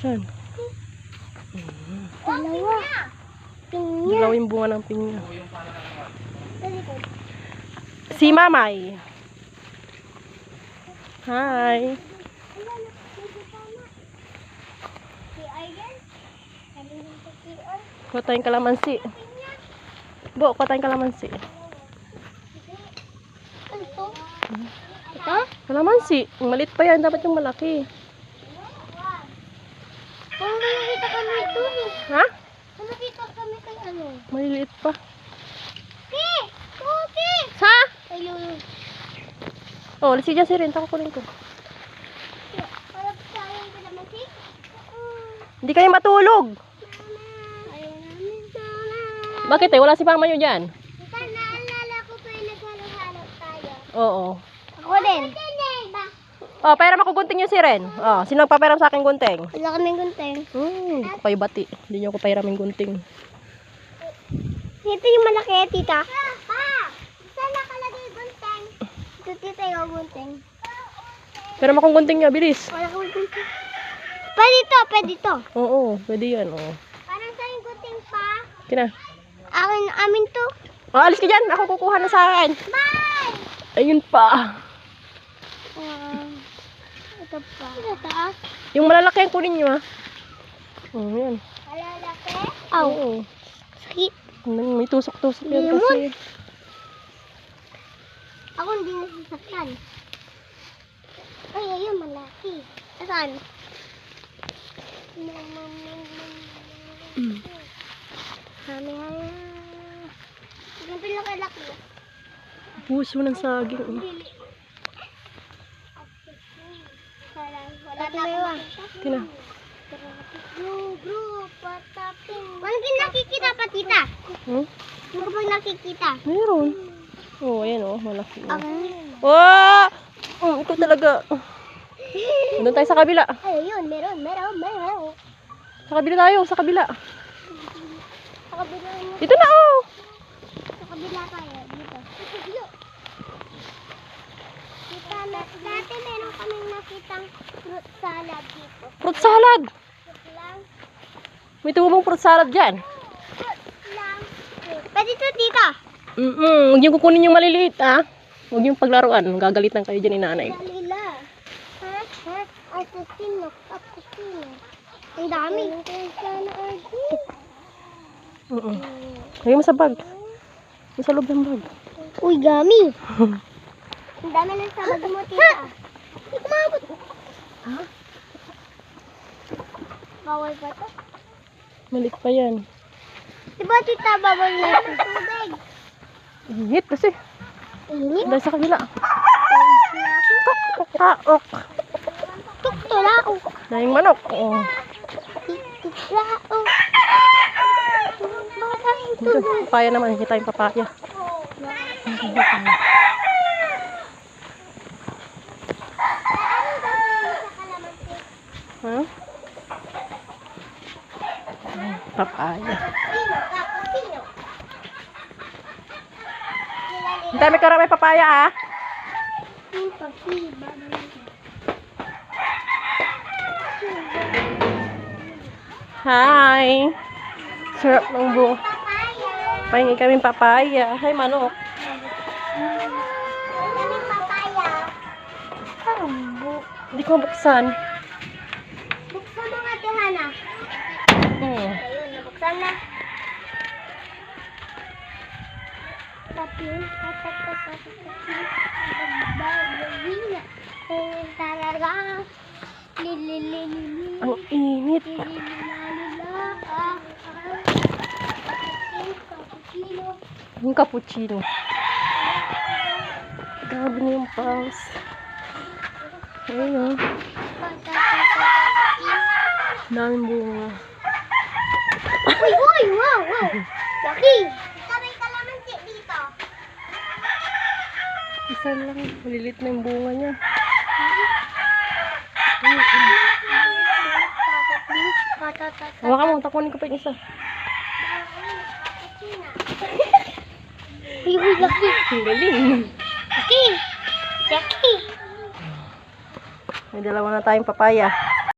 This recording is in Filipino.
Saan? Dalawa. Pinya. Dalawa yung bunga ng pinya. Si Mamay. Hi. Kuha tayong kalamansi. Bo, kuha tayong kalamansi. Ito? Ito? Kalamansi. Maliit pa yan. Dapat yung malaki. Kung nakita kami ito. Ha? Kung nakita kami kay ano? Maliliit pa. Okay. Sa? Ayun. Oh, lisi dyan si Rin. Tako kunin ko. Parang sayang ko naman si. Hindi kayo matulog. Ayaw namin sana. Bakit eh? Wala si Mama nyo dyan. Naalala ko pa yung naghalo-halo tayo. Oo. Ako din. Oh, pera makugunting yung si Ren. Oh, sino nagpaperam sa akin gunting? Wala kaming gunteng. Hindi ko kayo bati. Hindi nyo ako pairaming gunting. Ito yung malaki, tita. Pa! Saan nakalagay gunteng? Ito, tita, yung gunteng. Pero makugunting nyo, bilis. Wala kaming gunteng. Pwede to, pwede to. Oo, pwede yan. Oh. Parang sa yung gunteng pa. Kina. Amin to. Oh, alis ka dyan. Ako kukuha na sa akin. Bye! Ayun pa. Ito pa. Ito taas. Yung malalaki ang kunin nyo, ha? Oh, yan. Malalaki? Oo. Sakit. May tusok-tusok yan Lemon. kasi. Ako hindi nasasakyan. Ay, ayun, malaki. Saan? Kami ganito lang kalaki. Puso ng saging. Oh. Wala na Kina. Walang nakikita pa, tita. Hmm? Hindi ko pag nakikita. Meron. Oh, ayan oh. Malaki. Okay. Oh! Ikaw talaga. Doon tayo sa kabila. Ay, ayun, meron. Sa kabila tayo, sa kabila. Sa kabila yun. Dito na oh. Sa kabila tayo. Dito. Tita, dati meron kaming nakitang fruit salad dito. Fruit salad. Fruit lang. May tumubong fruit salad dyan. Fruit lang. Pwede to, tita. Huwag niyo kukunin yung maliliit, ah. Huwag yung paglaruan. Gagalitan kayo dyan ni nanay. Dalila. Ha? Asesino. Ang dami. Lagay mo sa bag. Sa loob ng bag. Uy, gami. Ang dami lang sa bag mo, tita. Kumabot. Ha? Bawal pa to? Maliit pa yan. Diba, tita, bawal na sa tubig? Init kasi. Init? Dahil sa kabila. Taok. Tuktulaok. Dahil manok. Oh. Tuktulaok. Dito, papaya naman. Kita yung papaya. Ha? Papaya. Hintay, may karami papaya, ah. Hi. Sarap ng buo. Pahingi kaming papaya. Hi, manok. Hindi ko buksan. Buksan mo nga, Tehana. Ayun, nabuksan na. Ang init. Yung cappuccino. Grabe na yung pals. Ayun o. Daming bunga. Uy! Wow! Laki! Sabay kalamansi dito. Isa lang. Malilit na yung bunga niya. Hawakan mo. Takunin ko pa yung isa. Uy, laki! Ang galing. Laki! May dalawa na tayong papaya.